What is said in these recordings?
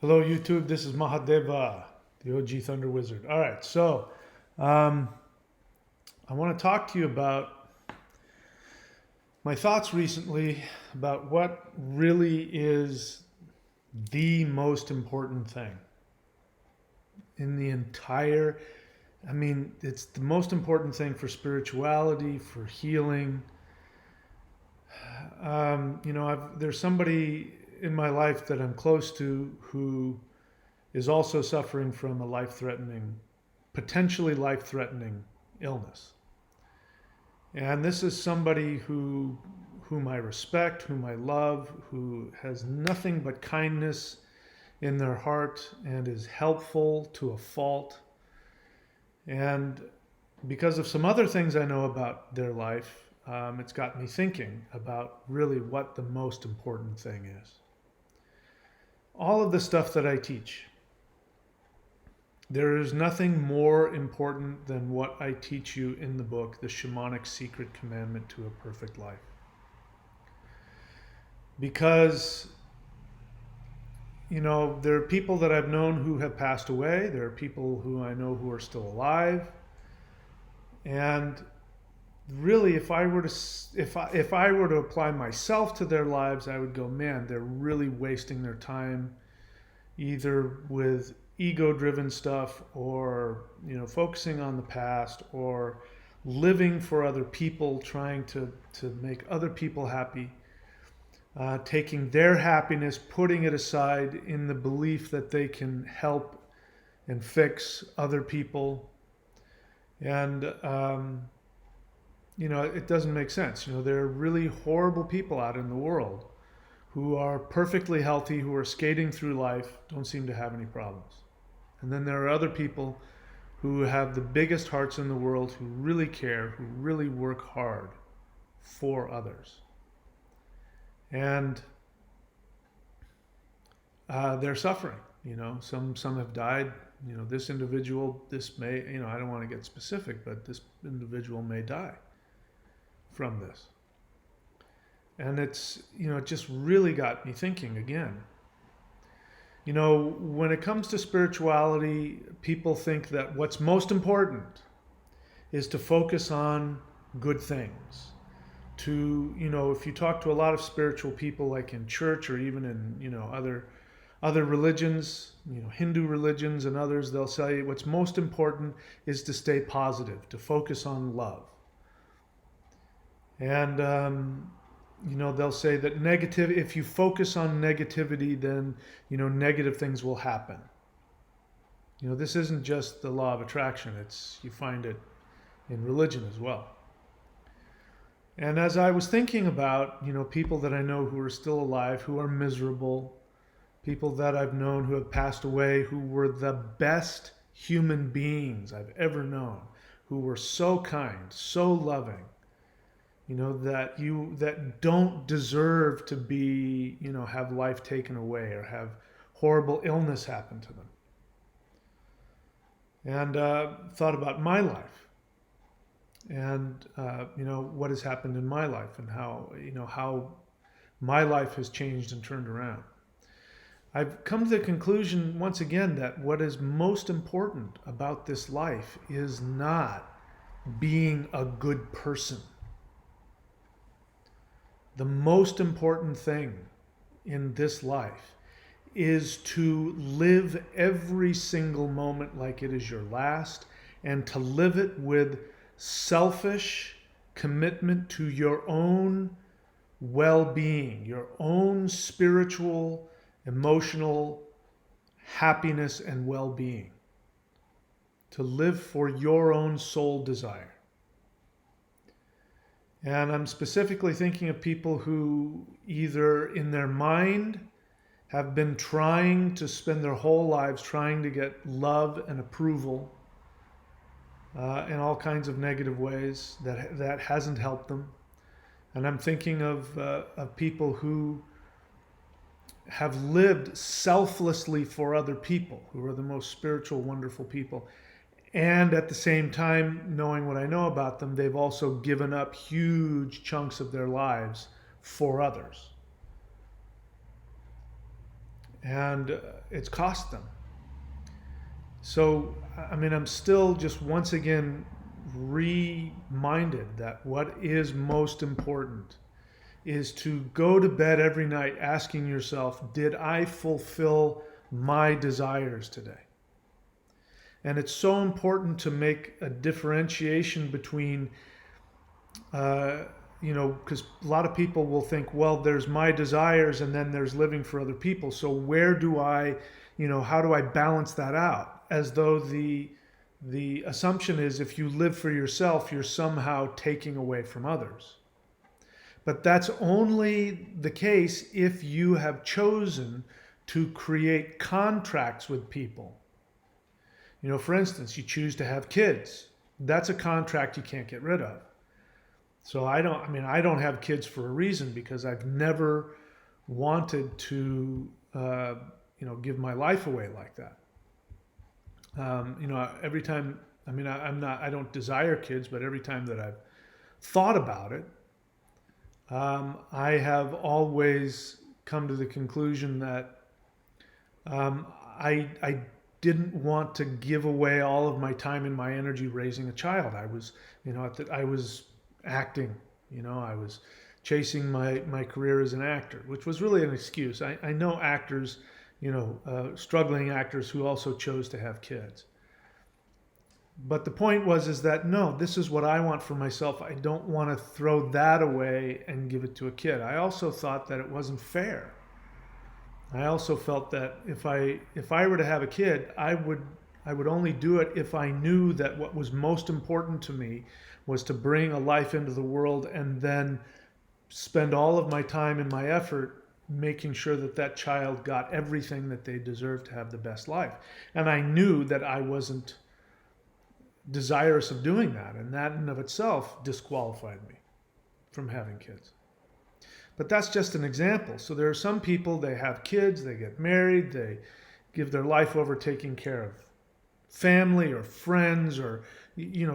Hello, YouTube. This is Mahadeva, the OG Thunder Wizard. All right, so um, I want to talk to you about my thoughts recently about what really is the most important thing in the entire. It's the most important thing for spirituality, for healing. There's somebody in my life that I'm close to who is also suffering from a potentially life threatening illness. And this is somebody whom I respect, whom I love, who has nothing but kindness in their heart and is helpful to a fault. And because of some other things I know about their life, it's got me thinking about really what the most important thing is. All of the stuff that I teach, there is nothing more important than what I teach you in the book, The Shamanic Secret Commandment to a Perfect Life. Because, there are people that I've known who have passed away, there are people who I know who are still alive. And really, if I were to apply myself to their lives, I would go, man, they're really wasting their time either with ego-driven stuff or focusing on the past or living for other people, trying to make other people happy, taking their happiness, putting it aside in the belief that they can help and fix other people. And it doesn't make sense. There are really horrible people out in the world who are perfectly healthy, who are skating through life, don't seem to have any problems. And then there are other people who have the biggest hearts in the world, who really care, who really work hard for others. And they're suffering. Some have died. This individual, this may, I don't want to get specific, but this individual may die from this. And it just really got me thinking again. When it comes to spirituality, people think that what's most important is to focus on good things. If you talk to a lot of spiritual people, like in church or even in, other religions, Hindu religions and others, they'll say what's most important is to stay positive, to focus on love. And they'll say that if you focus on negativity, then negative things will happen. This isn't just the law of attraction, you find it in religion as well. And as I was thinking about people that I know who are still alive, who are miserable, people that I've known who have passed away, who were the best human beings I've ever known, who were so kind, so loving, that don't deserve to be, have life taken away or have horrible illness happen to them. And thought about my life and what has happened in my life and how my life has changed and turned around. I've come to the conclusion once again that what is most important about this life is not being a good person. The most important thing in this life is to live every single moment like it is your last, and to live it with selfish commitment to your own well-being, your own spiritual, emotional happiness and well-being. To live for your own soul desire. And I'm specifically thinking of people who either in their mind have been trying to spend their whole lives trying to get love and approval in all kinds of negative ways that hasn't helped them. And I'm thinking of people who have lived selflessly for other people, who are the most spiritual, wonderful people. And at the same time, knowing what I know about them, they've also given up huge chunks of their lives for others. and it's cost them. So, I mean, I'm still just once again reminded that what is most important is to go to bed every night asking yourself, did I fulfill my desires today? And it's so important to make a differentiation between, uh, because a lot of people will think, well, there's my desires and then there's living for other people. So where do I, how do I balance that out? As though the assumption is if you live for yourself, you're somehow taking away from others. But that's only the case if you have chosen to create contracts with people. For instance, you choose to have kids. That's a contract you can't get rid of. So I don't have kids for a reason, because I've never wanted to, give my life away like that. Every time, I don't desire kids, but every time that I've thought about it, I have always come to the conclusion that I didn't want to give away all of my time and my energy raising a child. I was, I was acting, I was chasing my career as an actor, which was really an excuse. I know actors, struggling actors who also chose to have kids. But the point is that no, this is what I want for myself. I don't want to throw that away and give it to a kid. I also thought that it wasn't fair. I also felt that if I were to have a kid, I would only do it if I knew that what was most important to me was to bring a life into the world, and then spend all of my time and my effort making sure that that child got everything that they deserved to have the best life. And I knew that I wasn't desirous of doing that, and that in and of itself disqualified me from having kids. But that's just an example. So there are some people, they have kids, they get married, they give their life over taking care of family or friends or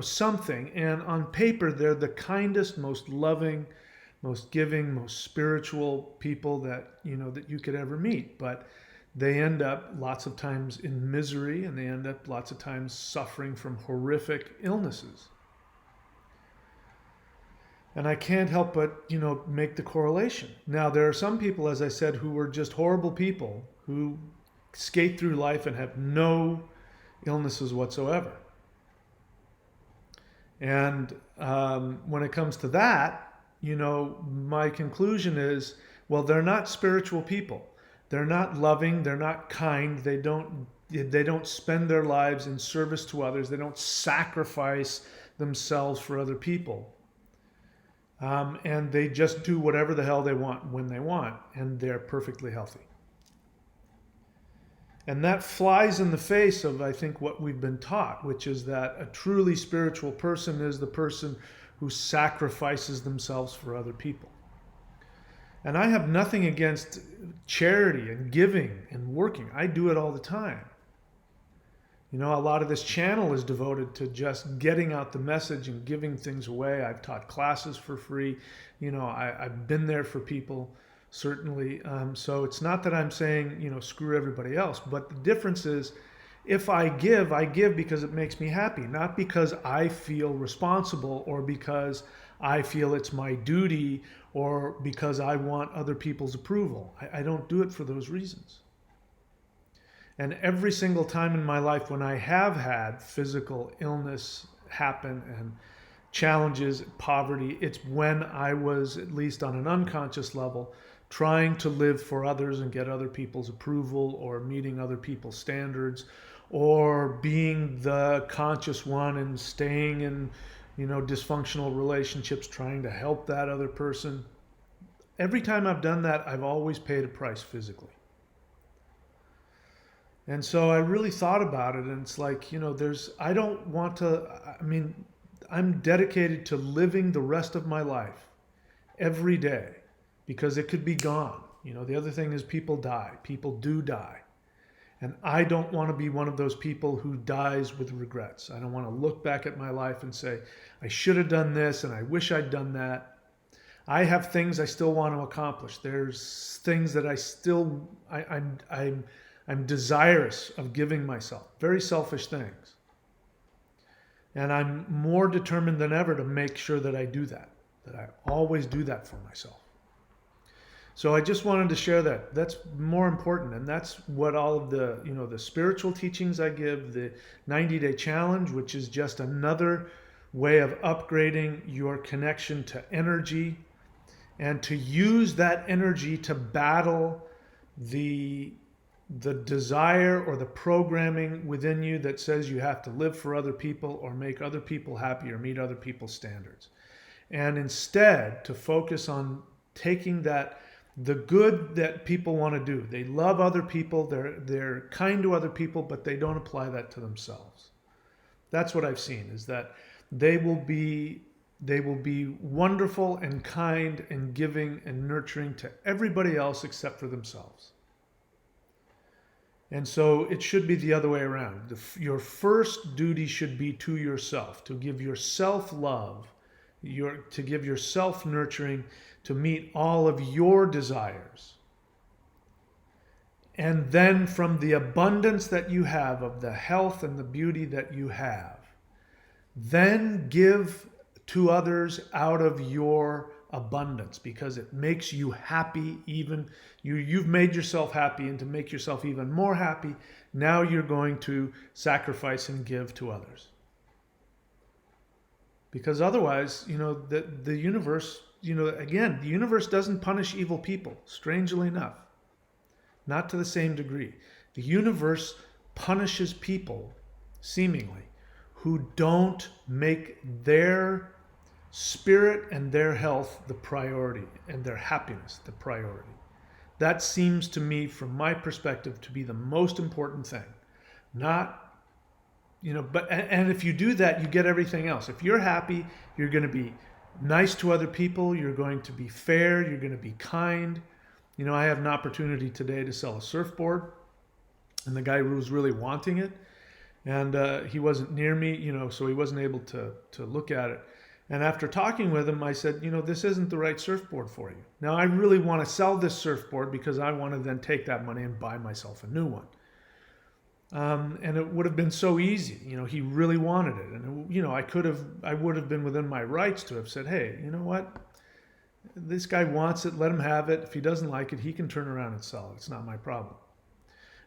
something, and on paper they're the kindest, most loving, most giving, most spiritual people that you could ever meet. But they end up lots of times in misery, and they end up lots of times suffering from horrific illnesses. And I can't help but, make the correlation. Now, there are some people, as I said, who were just horrible people who skate through life and have no illnesses whatsoever. And when it comes to that, my conclusion is, well, they're not spiritual people. They're not loving. They're not kind. They don't spend their lives in service to others. They don't sacrifice themselves for other people. And they just do whatever the hell they want when they want, and they're perfectly healthy. And that flies in the face of, I think, what we've been taught, which is that a truly spiritual person is the person who sacrifices themselves for other people. And I have nothing against charity and giving and working. I do it all the time. A lot of this channel is devoted to just getting out the message and giving things away. I've taught classes for free. I've been there for people, certainly. So it's not that I'm saying, screw everybody else. But the difference is, if I give because it makes me happy, not because I feel responsible or because I feel it's my duty or because I want other people's approval. I don't do it for those reasons. And every single time in my life when I have had physical illness happen and challenges, poverty, it's when I was, at least on an unconscious level, trying to live for others and get other people's approval, or meeting other people's standards, or being the conscious one and staying in, dysfunctional relationships, trying to help that other person. Every time I've done that, I've always paid a price physically. And so I really thought about it, and it's like, I don't want to, I'm dedicated to living the rest of my life every day, because it could be gone. The other thing is people die. People do die. And I don't want to be one of those people who dies with regrets. I don't want to look back at my life and say, I should have done this and I wish I'd done that. I have things I still want to accomplish. There's things that I'm desirous of giving myself. Very selfish things. And I'm more determined than ever to make sure that I do that I always do that for myself. So I just wanted to share that. That's more important, and that's what all of the, the spiritual teachings I give, the 90-day challenge, which is just another way of upgrading your connection to energy and to use that energy to battle the desire or the programming within you that says you have to live for other people or make other people happy or meet other people's standards. And instead to focus on taking the good that people want to do. They love other people, they're kind to other people, but they don't apply that to themselves. That's what I've seen, is that they will be wonderful and kind and giving and nurturing to everybody else except for themselves. And so it should be the other way around. Your first duty should be to yourself, to give yourself love, to give yourself nurturing, to meet all of your desires. And then from the abundance that you have, of the health and the beauty that you have, then give to others out of your abundance, because it makes you happy. Even you've made yourself happy, and to make yourself even more happy, now you're going to sacrifice and give to others. Because otherwise, the universe, again, the universe doesn't punish evil people, strangely enough. Not to the same degree. The universe punishes people, seemingly, who don't make their spirit and their health the priority, and their happiness the priority. That seems to me, from my perspective, to be the most important thing. Not, and if you do that, you get everything else. If you're happy, you're going to be nice to other people, you're going to be fair, you're going to be kind. I had an opportunity today to sell a surfboard, and the guy was really wanting it, and he wasn't near me, so he wasn't able to look at it. And after talking with him, I said, this isn't the right surfboard for you. Now, I really want to sell this surfboard because I want to then take that money and buy myself a new one. And it would have been so easy. He really wanted it. And, I would have been within my rights to have said, hey, you know what? This guy wants it. Let him have it. If he doesn't like it, he can turn around and sell it. It's not my problem.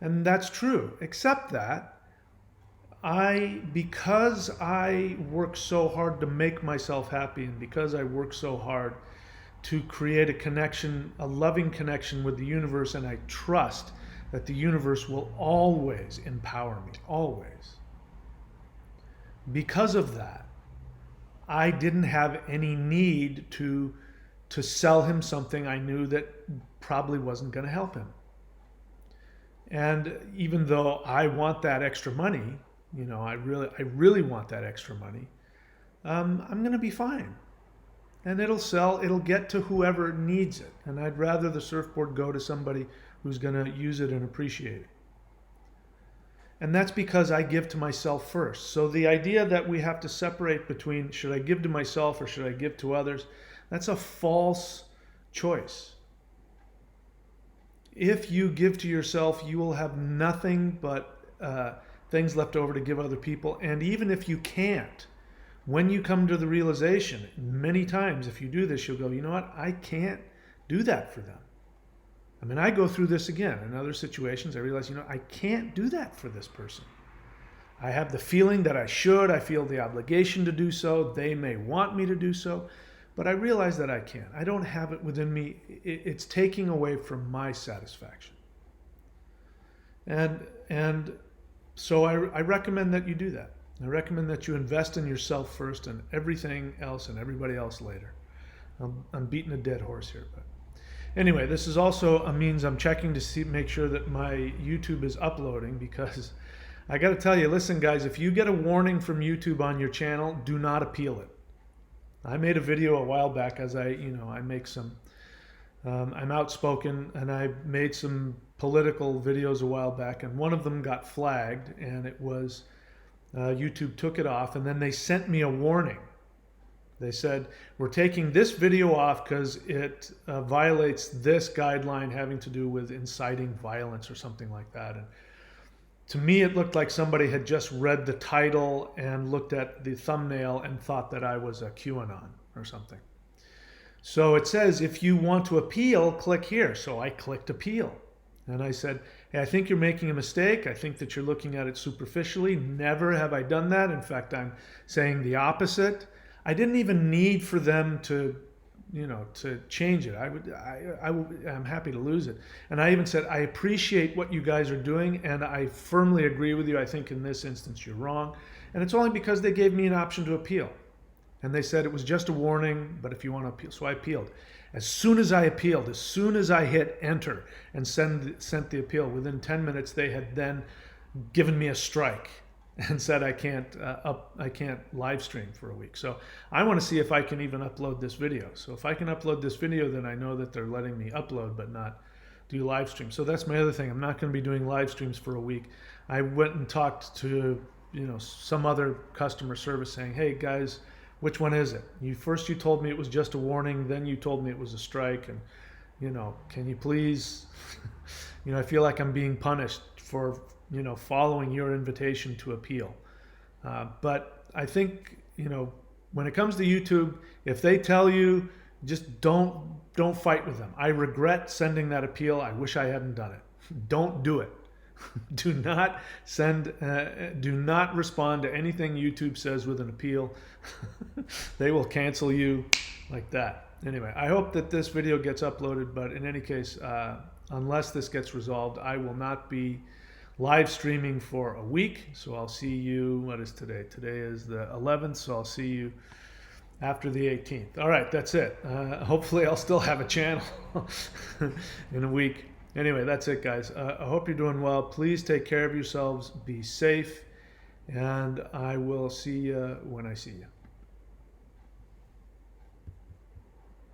And that's true, except that because I work so hard to make myself happy, and because I work so hard to create a connection, a loving connection with the universe, and I trust that the universe will always empower me, always. Because of that, I didn't have any need to sell him something I knew that probably wasn't going to help him. And even though I want that extra money, I really want that extra money, I'm going to be fine. And it'll sell, it'll get to whoever needs it. And I'd rather the surfboard go to somebody who's going to use it and appreciate it. And that's because I give to myself first. So the idea that we have to separate between should I give to myself or should I give to others, that's a false choice. If you give to yourself, you will have nothing but things left over to give other people. And even if you can't, when you come to the realization, many times if you do this, you'll go, you know what, I can't do that for them. I mean, I go through this again in other situations. I realize, I can't do that for this person. I have the feeling that I should. I feel the obligation to do so. They may want me to do so, but I realize that I can't. I don't have it within me. It's taking away from my satisfaction. And so I recommend that you do that. I recommend that you invest in yourself first and everything else and everybody else later. I'm beating a dead horse here, but anyway, this is also a means I'm checking to make sure that my YouTube is uploading, because I got to tell you, listen guys, if you get a warning from YouTube on your channel, do not appeal it. I made a video a while back as I make some, I'm outspoken, and I made some political videos a while back, and one of them got flagged, and it was YouTube took it off, and then they sent me a warning They said, we're taking this video off because it violates this guideline having to do with inciting violence or something like that. And to me, it looked like somebody had just read the title and looked at the thumbnail and thought that I was a QAnon or something. So it says, if you want to appeal, click here. So I clicked appeal. And I said, hey, I think you're making a mistake. I think that you're looking at it superficially. Never have I done that. In fact, I'm saying the opposite. I didn't even need for them to, to change it. I'm happy to lose it. And I even said, I appreciate what you guys are doing, and I firmly agree with you. I think in this instance you're wrong. And it's only because they gave me an option to appeal. And they said it was just a warning, but if you want to appeal. So I appealed. As soon as I appealed, as soon as I hit enter and sent the appeal, within 10 minutes they had then given me a strike and said I can't live stream for a week. So I want to see if I can even upload this video. So if I can upload this video, then I know that they're letting me upload but not do live stream. So that's my other thing. I'm not going to be doing live streams for a week. I went and talked to some other customer service saying, hey guys, which one is it? First you told me it was just a warning, then you told me it was a strike, and can you please, I feel like I'm being punished for following your invitation to appeal. But I think when it comes to YouTube, if they tell you, just don't fight with them. I regret sending that appeal. I wish I hadn't done it. Don't do it. Do not respond to anything YouTube says with an appeal. They will cancel you like that. Anyway, I hope that this video gets uploaded, but in any case, unless this gets resolved, I will not be live streaming for a week. So I'll see you, what is today? Today is the 11th, so I'll see you after the 18th. All right, that's it. Hopefully I'll still have a channel in a week. Anyway, that's it, guys. I hope you're doing well. Please take care of yourselves. Be safe. And I will see you when I see you.